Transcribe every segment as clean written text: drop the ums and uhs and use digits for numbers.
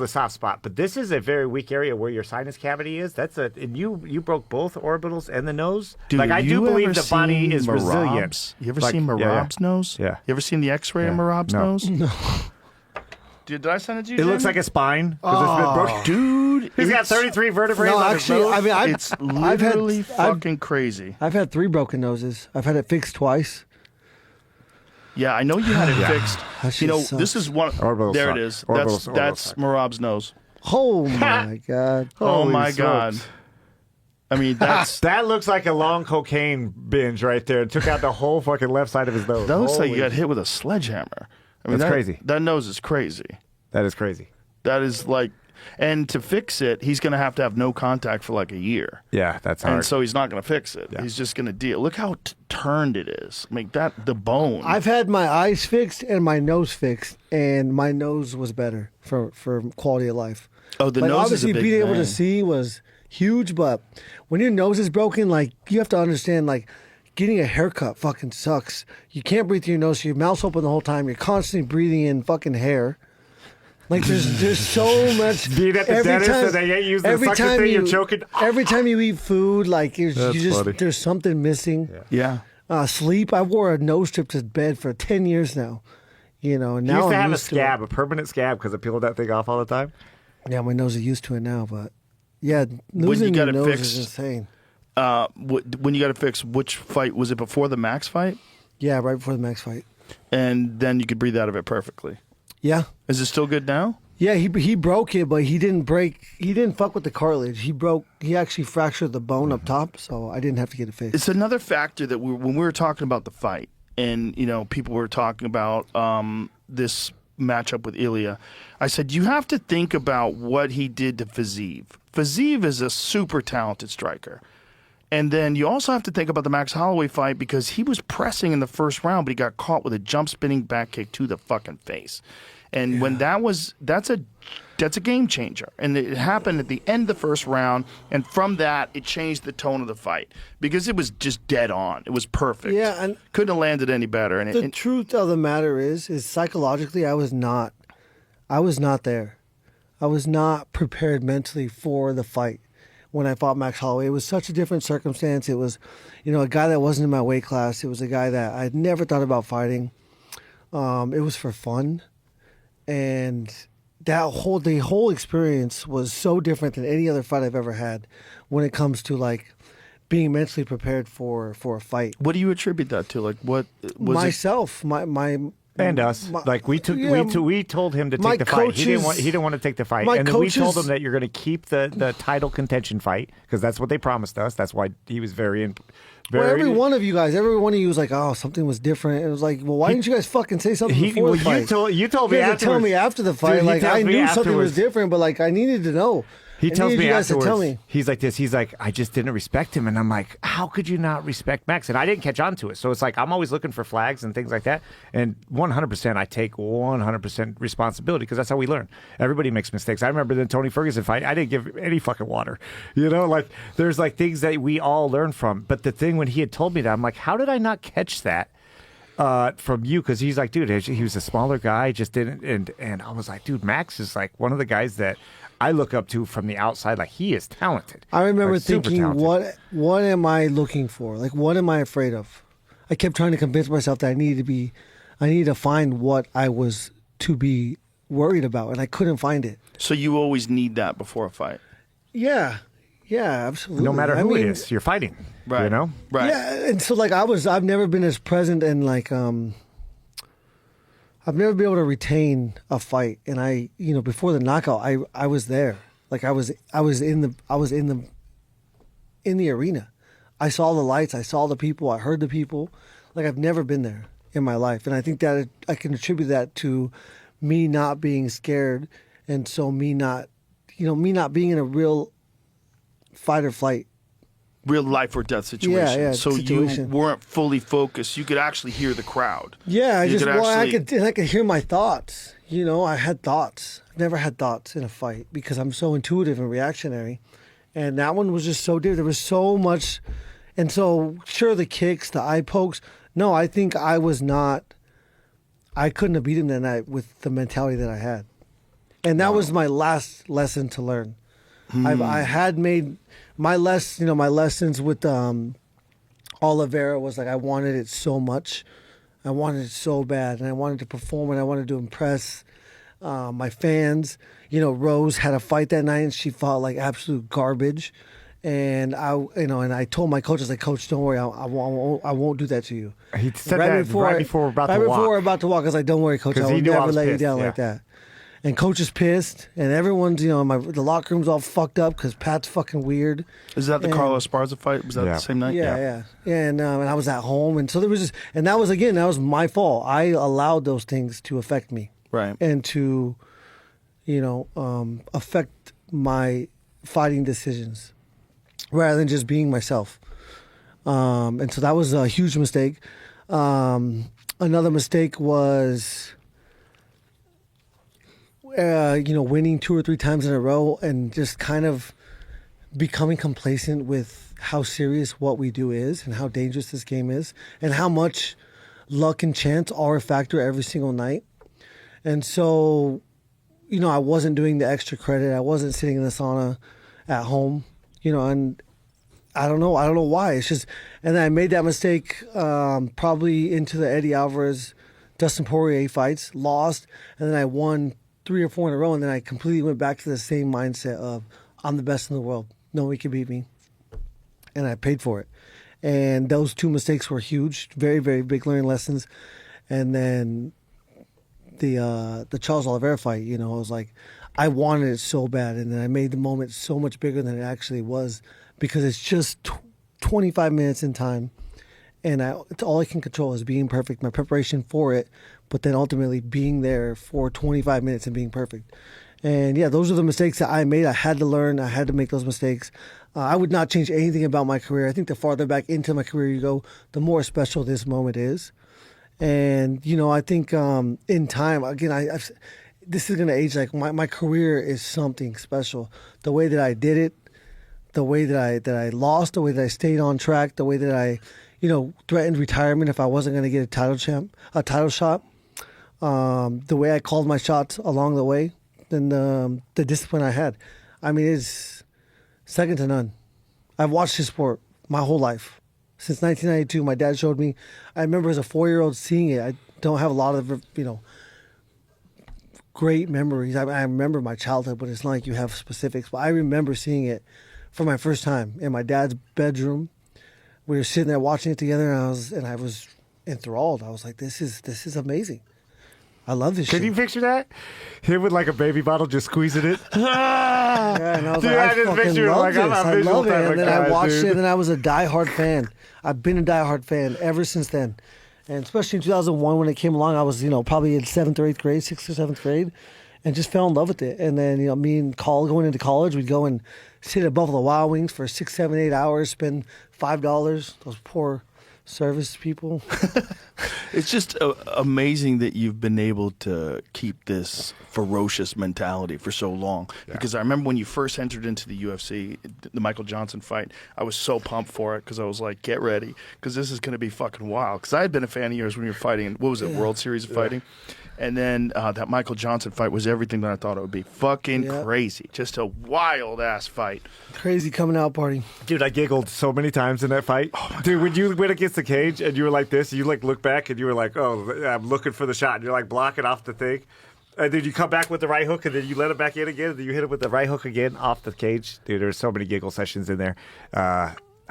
the soft spot, but this is a very weak area where your sinus cavity is. And you broke both orbitals and the nose. Dude, like I do believe the body is resilient. You ever seen Marab's nose? Yeah. You ever seen the X-ray of Marab's nose? No. Dude, did I send it to you? It looks like a spine. It's been broken. Dude, he's got 33 vertebrae. No, actually, I mean, it's literally fucking crazy. I've had 3 broken noses. I've had it fixed twice. Yeah, I know you had it fixed. You know, this is one. There it is. That's Marab's nose. Oh my god. Oh my god. I mean, that looks like a long cocaine binge right there. It took out the whole fucking left side of his nose. That looks like you got hit with a sledgehammer. I mean, that's crazy. That nose is crazy. That is crazy. That is like, and to fix it, he's going to have no contact for like a year. Yeah, that's hard. And so he's not going to fix it. Yeah. He's just going to deal. Look how turned it is. I mean, the bone. I've had my eyes fixed and my nose fixed, and my nose was better for quality of life. Oh, the nose obviously is a big being able thing. to see was huge, but when your nose is broken, like you have to understand, like getting a haircut fucking sucks. You can't breathe through your nose, so your mouth's open the whole time. You're constantly breathing in fucking hair. Like there's so much. Being at the dentist and they ain't using the suction thing, you're choking. Every time you eat food, like there's something missing. Yeah. Sleep. I wore a nose strip to bed for 10 years now. You know, and now you used to I'm have used a scab, a permanent scab, because I peeled that thing off all the time. Yeah, my nose is used to it now, but yeah, when you losing got your it nose fixed, is insane. When you got it fixed, which fight was it before the Max fight? Yeah, right before the Max fight. And then you could breathe out of it perfectly. Yeah. Is it still good now? Yeah, he broke it, but he didn't break. He didn't fuck with the cartilage. He actually fractured the bone up top, so I didn't have to get it fixed. It's another factor that when we were talking about the fight, and you know, people were talking about this matchup with Ilya. I said you have to think about what he did to Fiziev. Fiziev is a super talented striker. And then you also have to think about the Max Holloway fight because he was pressing in the first round, but he got caught with a jump spinning back kick to the fucking face. And when that's a game changer. And it happened at the end of the first round, and from that it changed the tone of the fight because it was just dead on. It was perfect. Yeah, and couldn't have landed any better. And the truth of the matter is psychologically I was not there. I was not prepared mentally for the fight. When I fought Max Holloway, it was such a different circumstance. It was, you know, a guy that wasn't in my weight class. It was a guy that I'd never thought about fighting. It was for fun, and the whole experience was so different than any other fight I've ever had. When it comes to like being mentally prepared for a fight. What do you attribute that to? Like what was myself, my and us, like we told him to take the fight. He didn't want to take the fight, and then we told him that you're going to keep the title contention fight because that's what they promised us. That's why he was very. Well, every one of you was like, "Oh, something was different." It was like, "Well, why didn't you guys fucking say something before the fight?" You told me afterwards. Tell me after the fight. Dude, like I knew something was different, but like I needed to know. He tells me afterwards. He's like this. He's like, I just didn't respect him, and I'm like, how could you not respect Max? And I didn't catch on to it. So it's like I'm always looking for flags and things like that. And 100%, I take 100% responsibility because that's how we learn. Everybody makes mistakes. I remember the Tony Ferguson fight. I didn't give any fucking water. You know, like there's like things that we all learn from. But the thing when he had told me that, I'm like, how did I not catch that? From you, because he's like, dude, he was a smaller guy, just didn't, and I was like, dude, Max is like one of the guys that I look up to from the outside. Like he is talented. I remember like, thinking, what am I looking for? Like, what am I afraid of? I kept trying to convince myself that I needed to find what I was to be worried about, and I couldn't find it. So you always need that before a fight. Yeah, absolutely. No matter who it is, you're fighting. Right. You know? Right. Yeah, and so like I've never been as present and like I've never been able to retain a fight, and before the knockout, I was there. Like I was in the arena. I saw the lights, I saw the people, I heard the people. Like I've never been there in my life, and I think that I can attribute that to me not being scared, and so me not being in a real fight or flight. Real life or death situation. Yeah, so situation. You weren't fully focused. You could actually hear the crowd. Yeah, I could hear my thoughts. You know, I had thoughts. I've never had thoughts in a fight because I'm so intuitive and reactionary. And that one was just so different. There was so much. And so, sure, the kicks, the eye pokes. No, I think I couldn't have beat him that night with the mentality that I had. And that was my last lesson to learn. I had made my lessons with Oliveira was like I wanted it so much. I wanted it so bad, and I wanted to perform, and I wanted to impress my fans. Rose had a fight that night, and she fought like absolute garbage. And I told my coach, I was like, Coach, don't worry, I won't do that to you. He said right before we're about to walk. Right before we're about to walk, I was like, don't worry, Coach, I will never let you down like that. And Coach is pissed, and everyone's, the locker room's all fucked up because Pat's fucking weird. Is that the Carlos Esparza fight? Was that the same night? Yeah. And I was at home, and so there was and that was my fault. I allowed those things to affect me, right, and to, affect my fighting decisions, rather than just being myself. And so that was a huge mistake. Another mistake was, winning 2 or 3 times in a row and just kind of becoming complacent with how serious what we do is and how dangerous this game is and how much luck and chance are a factor every single night. And so, I wasn't doing the extra credit. I wasn't sitting in the sauna at home, and I don't know why. It's just, and then I made that mistake probably into the Eddie Alvarez, Dustin Poirier fights, lost, and then I won 3 or 4 in a row, and then I completely went back to the same mindset of I'm the best in the world. Nobody can beat me, and I paid for it. And those 2 mistakes were huge, very, very big learning lessons. And then the Charles Oliveira fight, I was like, I wanted it so bad, and then I made the moment so much bigger than it actually was because it's just 25 minutes in time, and it's all I can control is being perfect, my preparation for it, but then ultimately being there for 25 minutes and being perfect. And those are the mistakes that I made. I had to learn. I had to make those mistakes. I would not change anything about my career. I think the farther back into my career you go, the more special this moment is. And, I think in time, again, this is going to age like my career is something special. The way that I did it, the way that I lost, the way that I stayed on track, the way that I, threatened retirement if I wasn't going to get a title shot, the way I called my shots along the way, and the discipline I had. I mean, it's second to none. I've watched this sport my whole life. Since 1992, my dad showed me. I remember as a 4-year-old seeing it. I don't have a lot of, great memories. I remember my childhood, but it's not like you have specifics. But I remember seeing it for my first time in my dad's bedroom. We were sitting there watching it together, and I was enthralled. I was like, this is amazing. I love this shit. Can you picture that? Him with like a baby bottle just squeezing it. Yeah, and I was like, I just fucking love this. I love it. And then I watched it, and I was a diehard fan. I've been a diehard fan ever since then. And especially in 2001 when it came along, I was, probably in 7th or 8th grade, 6th or 7th grade, and just fell in love with it. And then, me and Call going into college, we'd go and sit at Buffalo Wild Wings for 6, 7, 8 hours, spend $5. Those poor service people. It's just amazing that you've been able to keep this ferocious mentality for so long. Yeah. Because I remember when you first entered into the UFC, the Michael Johnson fight, I was so pumped for it because I was like, get ready, because this is going to be fucking wild. Because I had been a fan of yours when you were fighting in, what was it, World Series of Fighting? And then that Michael Johnson fight was everything that I thought it would be. Fucking crazy. Just a wild-ass fight. Crazy coming out party. Dude, I giggled so many times in that fight. Oh dude, when you went against the cage and you were like this, you like look back and you were like, oh, I'm looking for the shot. And you're like blocking off the thing. And then you come back with the right hook and then you let it back in again. And then you hit it with the right hook again off the cage. Dude, there's so many giggle sessions in there.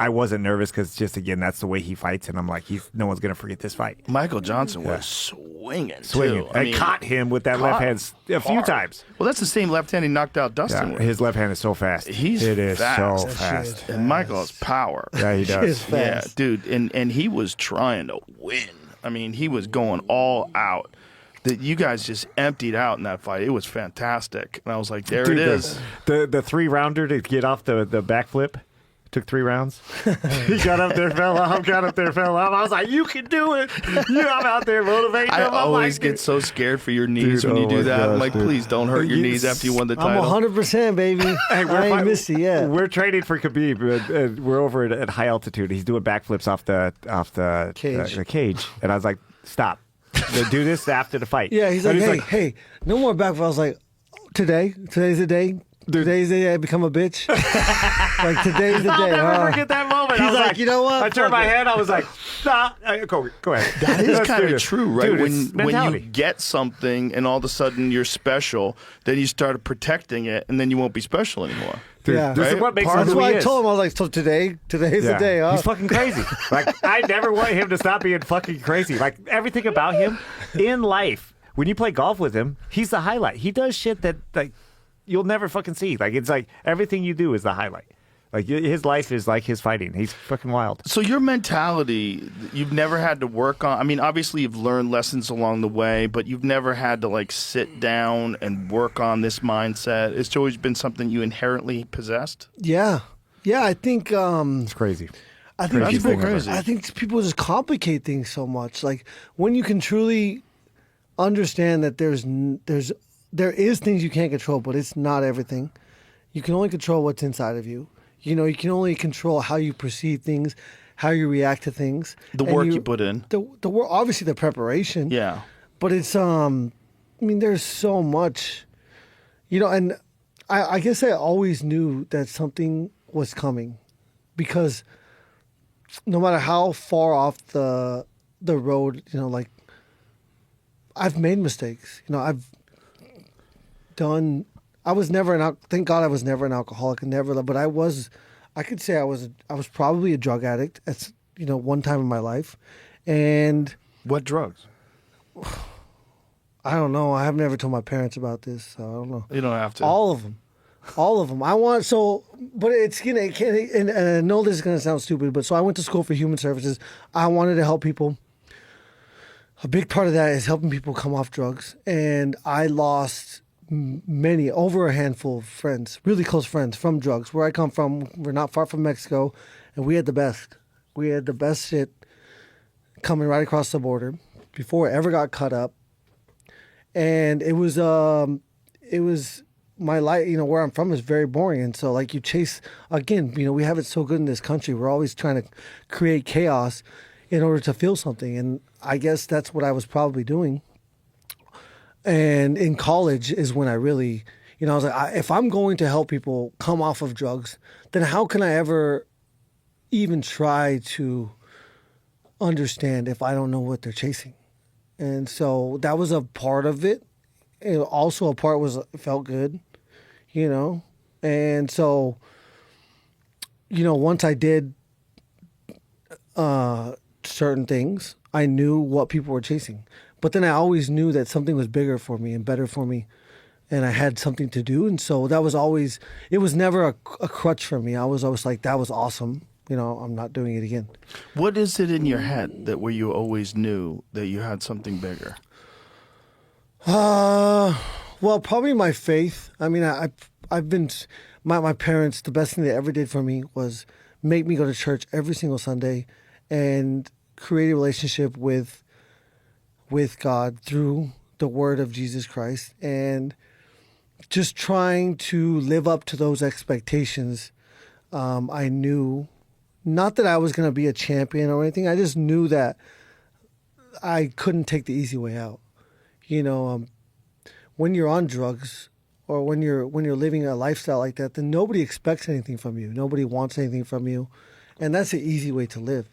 I wasn't nervous because just, again, that's the way he fights. And I'm like, no one's going to forget this fight. Michael Johnson was swinging, too. I caught him with that left hand a few times. Well, that's the same left hand he knocked out Dustin with. His left hand is so fast. It is so fast. And Michael has power. Yeah, he does. Yeah, dude. And he was trying to win. I mean, he was going all out. That you guys just emptied out in that fight. It was fantastic. And I was like, there it is. The 3-rounder to get off the backflip. Took 3 rounds. He got up there, fell off, got up there, fell off. I was like, you can do it. I'm out there motivating him. I always get so scared for your knees when you do that. I'm like, please don't hurt your knees after you won the title. I'm 100%, baby. Hey, I ain't missed it yet. We're training for Khabib. We're over at high altitude. He's doing backflips off the cage. And I was like, stop. Do this after the fight. Yeah, he's like, hey, no more backflips. I was like, Today's the day. Today's the day I become a bitch. Like, today's the day. I'll never forget that moment. He's I was like, you know what? I turned my head. I was like, nah. Go ahead. That is Let's kind do of this. true, right? Dude, when it's you mentality. get something and all of a sudden you're special, then you start protecting it, and then you won't be special anymore. Dude, Yeah. this is Right? what makes him That's who why he I is. told him. I was like, so today's the day, huh? He's fucking crazy. Like, I never want him to stop being fucking crazy. Like, everything about him in life, when you play golf with him, he's the highlight. He does shit that, like, you'll never fucking see. Like, it's like everything you do is the highlight. Like, his life is like his fighting. He's fucking wild. So your mentality, you've never had to work on. I mean, obviously you've learned lessons along the way, but you've never had to like sit down and work on this mindset. It's always been something you inherently possessed. Yeah. I think. It's crazy. I think Crazy people. thing ever. crazy. I think people just complicate things so much. Like, when you can truly understand that there is things you can't control, but it's not everything. You can only control what's inside of you. You know, you can only control how you perceive things, how you react to things. The And work you put in. The work, obviously the preparation. Yeah. But it's I mean, there's so much, you know, and I guess I always knew that something was coming, because no matter how far off the road, you know, like, I've made mistakes. You know, I was never thank God I was never an alcoholic, and never, but I could say I was probably a drug addict at, you know, one time in my life. And What drugs? I don't know. I have never told my parents about this, so I don't know. You don't have to. All of them. But it's and I know this is gonna sound stupid, but so I went to school for human services. I wanted to help people. A big part of that is helping people come off drugs, and I lost over a handful of friends, really close friends, from drugs. Where I come from, we're not far from Mexico, and we had the best. We had the best shit coming right across the border before it ever got cut up, and it was my life. You know, where I'm from is very boring, and so, like, you chase, again, you know, we have it so good in this country. We're always trying to create chaos in order to feel something, and I guess that's what I was probably doing. And in college is when I really, you know, I was like, if I'm going to help people come off of drugs, then how can I ever even try to understand if I don't know what they're chasing? And so that was a part of it. And also a part was, it felt good, you know? And so, you know, once I did certain things, I knew what people were chasing. But then I always knew that something was bigger for me and better for me, and I had something to do. And so that was always, it was never a crutch for me. I was always like, that was awesome. You know, I'm not doing it again. What is it in your head that where you always knew that you had something bigger? Well, probably my faith. I mean, I've been, my parents, the best thing they ever did for me was make me go to church every single Sunday and create a relationship with God through the word of Jesus Christ, and just trying to live up to those expectations. I knew, not that I was going to be a champion or anything. I just knew that I couldn't take the easy way out. You know, when you're on drugs or when you're living a lifestyle like that, then nobody expects anything from you. Nobody wants anything from you, and that's an easy way to live.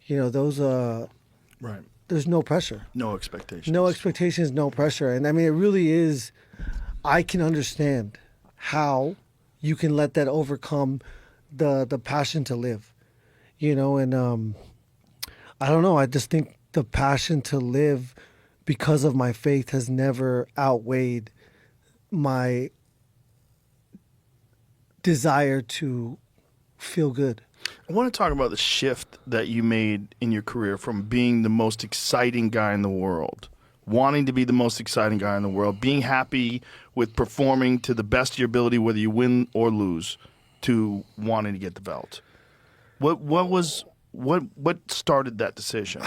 You know, those Right. there's no pressure. No expectations. No expectations, no pressure. And I mean, it really is, I can understand how you can let that overcome the passion to live, you know? And I don't know, I just think the passion to live because of my faith has never outweighed my desire to feel good. I want to talk about the shift that you made in your career from being the most exciting guy in the world, wanting to be the most exciting guy in the world, being happy with performing to the best of your ability, whether you win or lose, to wanting to get the belt. What started that decision?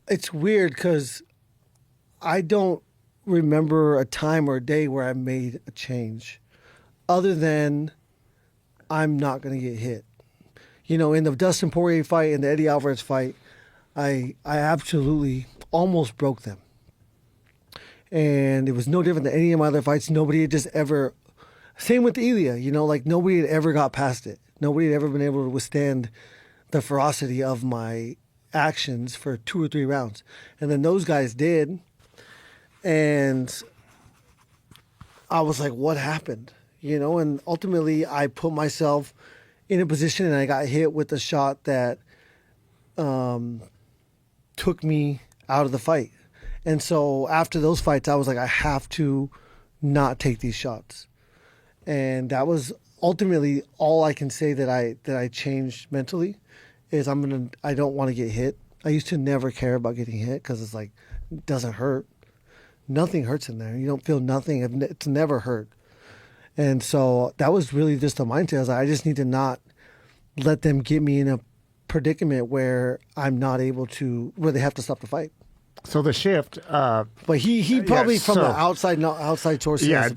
It's weird because I don't remember a time or a day where I made a change other than I'm not going to get hit. You know, in the Dustin Poirier fight and the Eddie Alvarez fight, I absolutely almost broke them. And it was no different than any of my other fights. Nobody had just ever, same with Ilya, you know, like nobody had ever got past it. Nobody had ever been able to withstand the ferocity of my actions for 2 or 3 rounds. And then those guys did. And I was like, what happened? You know, and ultimately I put myself in a position and I got hit with a shot that took me out of the fight. And so after those fights, I was like, I have to not take these shots. And that was ultimately all I can say that I changed mentally is I don't want to get hit. I used to never care about getting hit because it's like, it doesn't hurt. Nothing hurts in there. You don't feel nothing. It's never hurt. And so that was really just a mindset. I was like, I just need to not let them get me in a predicament where I'm not able to, where they have to stop the fight. So the shift. But he probably from the outside source. Yeah,